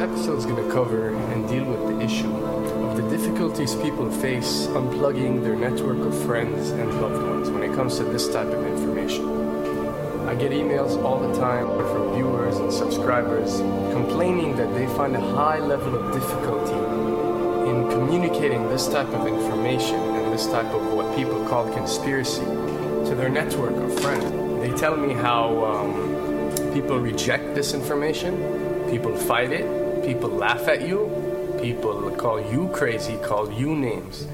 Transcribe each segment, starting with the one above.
episode is going to cover and deal with the issue of the difficulties people face unplugging their network of friends and loved ones when it comes to this type of information. I get emails all the time from viewers and subscribers complaining that they find a high level of difficulty in communicating this type of information and this type of what people call conspiracy to their network of friends. They tell me how people reject this information. People fight it, people laugh at you, people call you crazy, call you names.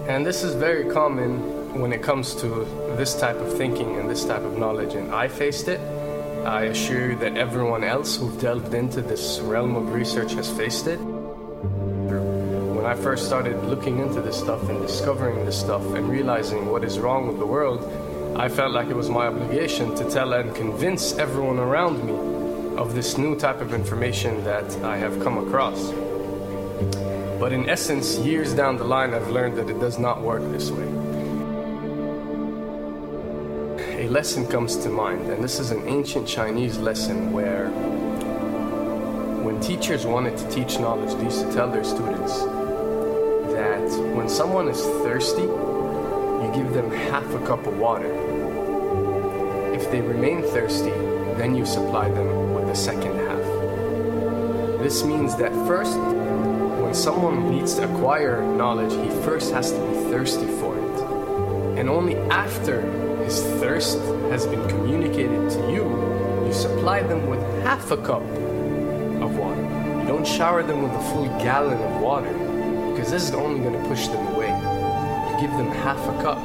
And this is very common when it comes to this type of thinking and this type of knowledge, and I faced it. I assure you that everyone else who've delved into this realm of research has faced it. When I first started looking into this stuff and discovering this stuff and realizing what is wrong with the world, I felt like it was my obligation to tell and convince everyone around me of this new type of information that I have come across. But in essence, years down the line, I've learned that it does not work this way. A lesson comes to mind, and this is an ancient Chinese lesson where when teachers wanted to teach knowledge, they used to tell their students that when someone is thirsty, you give them half a cup of water. If they remain thirsty, then you supply them with the second half. This means that first, when someone needs to acquire knowledge, he first has to be thirsty for it. And only after his thirst has been communicated to you, you supply them with half a cup of water. You don't shower them with a full gallon of water, because this is only going to push them away. You give them half a cup.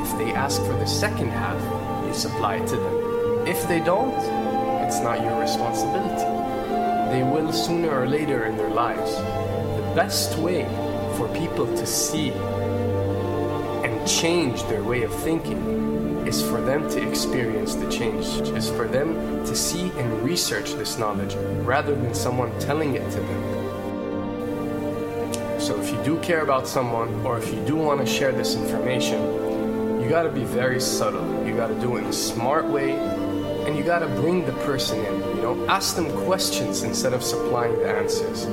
If they ask for the second half, you supply it to them. If they don't, it's not your responsibility. They will sooner or later in their lives. The best way for people to see and change their way of thinking is for them to experience the change, is for them to see and research this knowledge rather than someone telling it to them. So if you do care about someone, or if you do want to share this information, you got to be very subtle. You got to do it in a smart way, and you got to bring the person in. Ask them questions instead of supplying the answers.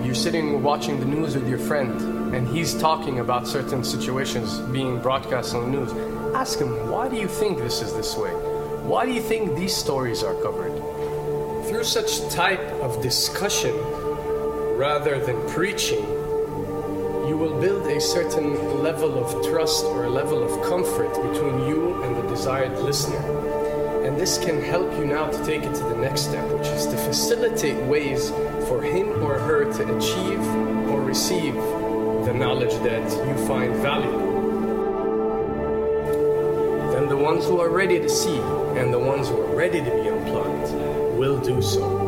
You're sitting watching the news with your friend, and he's talking about certain situations being broadcast on the news. Ask him, why do you think this is this way? Why do you think these stories are covered? Through such type of discussion, rather than preaching, you will build a certain level of trust or a level of comfort between you and the desired listener. And this can help you now to take it to the next step, which is to facilitate ways for him or her to achieve or receive the knowledge that you find valuable. Then the ones who are ready to see and the ones who are ready to be unplugged will do so.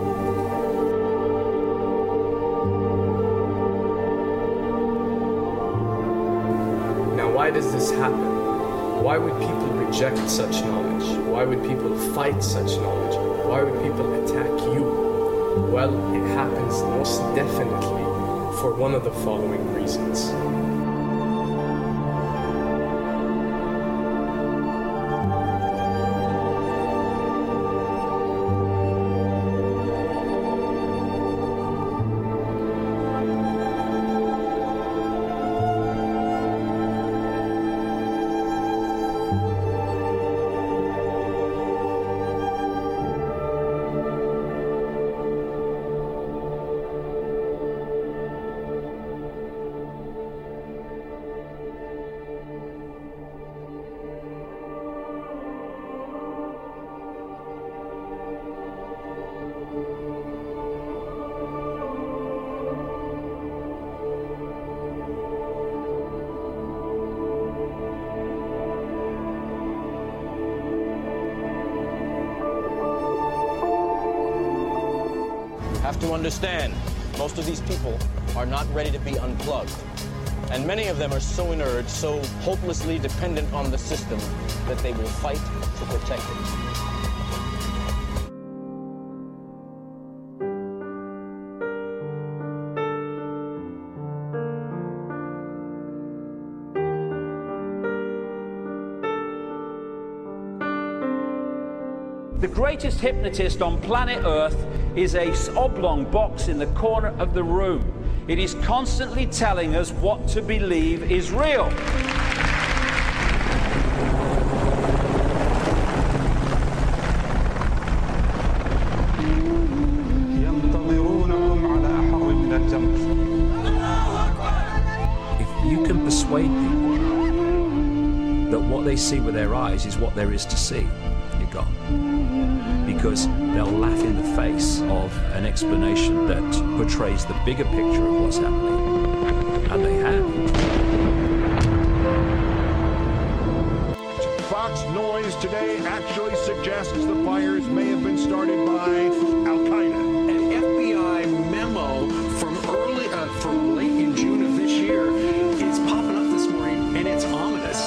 Why does this happen? Why would people reject such knowledge? Why would people fight such knowledge? Why would people attack you? Well, it happens most definitely for one of the following reasons. Have to understand, most of these people are not ready to be unplugged. And many of them are so inert, so hopelessly dependent on the system, that they will fight to protect it. The greatest hypnotist on planet Earth is a oblong box in the corner of the room. It is constantly telling us what to believe is real. If you can persuade people that what they see with their eyes is what there is to see, you're gone. Because they'll laugh in the face of an explanation that portrays the bigger picture of what's happening. And they have. Fox Noise today actually suggests the fires may have been started by Al-Qaeda. An FBI memo from late in June of this year is popping up this morning, and it's ominous.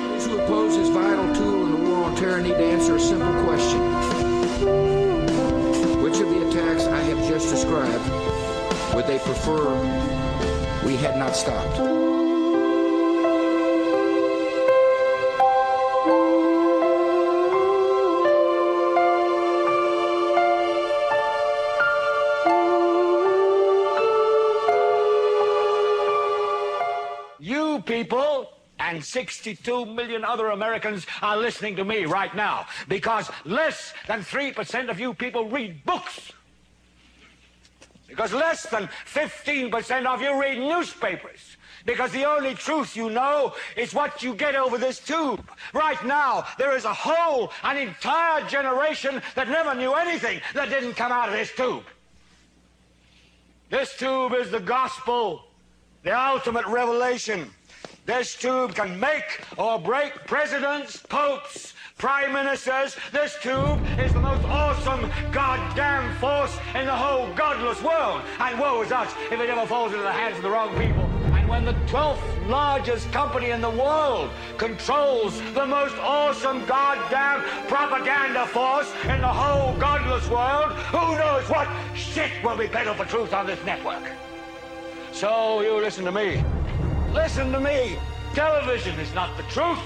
Those who oppose this vital tool in the war on terror need to answer a simple question. Which of the attacks I have just described would they prefer we had not stopped? You people and 62 million other Americans are listening to me right now because less than 3% of you people read books. Because less than 15% of you read newspapers. Because the only truth you know is what you get over this tube. Right now, there is an entire generation that never knew anything that didn't come out of this tube. This tube is the gospel, the ultimate revelation. This tube can make or break presidents, popes, prime ministers. This tube is the most awesome goddamn force in the whole godless world. And woe is us if it ever falls into the hands of the wrong people. And when the 12th largest company in the world controls the most awesome goddamn propaganda force in the whole godless world, who knows what shit will be peddled for truth on this network. So you listen to me. Listen to me. Television is not the truth.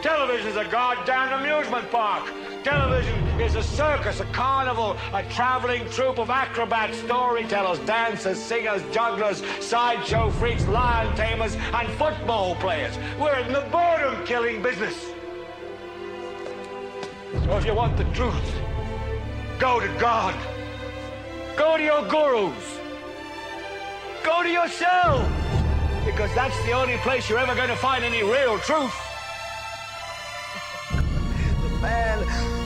Television is a goddamn amusement park. Television is a circus, a carnival, a traveling troupe of acrobats, storytellers, dancers, singers, jugglers, sideshow freaks, lion tamers, and football players. We're in the boredom-killing business. So if you want the truth, go to God. Go to your gurus. Go to yourself. Because that's the only place you're ever going to find any real truth. But man,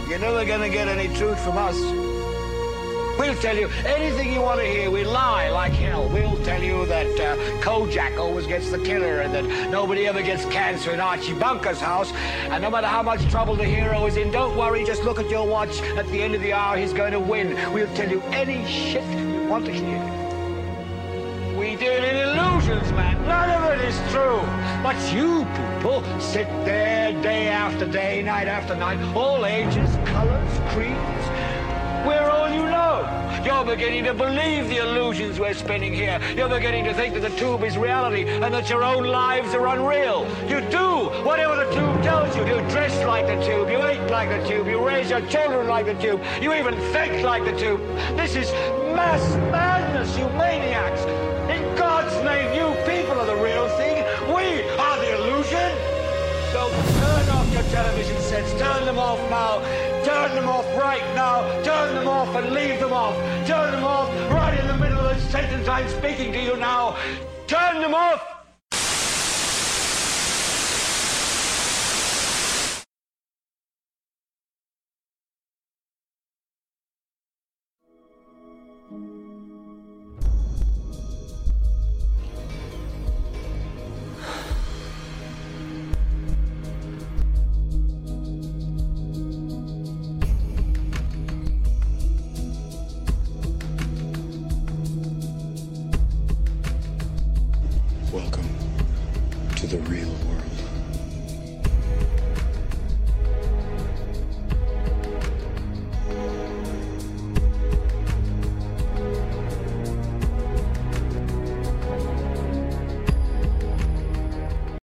you're never going to get any truth from us. We'll tell you anything you want to hear. We lie like hell. We'll tell you that Kojak always gets the killer and that nobody ever gets cancer in Archie Bunker's house. And no matter how much trouble the hero is in, don't worry, just look at your watch. At the end of the hour, he's going to win. We'll tell you any shit you want to hear. We deal in illusions, man. None of it is true. But you people sit there day after day, night after night, all ages, colors, creeds. We're all you know. You're beginning to believe the illusions we're spinning here. You're beginning to think that the tube is reality and that your own lives are unreal. You do whatever the tube tells you. You dress like the tube. You eat like the tube. You raise your children like the tube. You even think like the tube. This is mass madness, you maniacs. In God's name, you people are the real thing. We are the illusion. So turn off your television sets. Turn them off now. Turn them off right now. Turn them off and leave them off. Turn them off right in the middle of the sentence I'm speaking to you now. Turn them off. Welcome to the real world.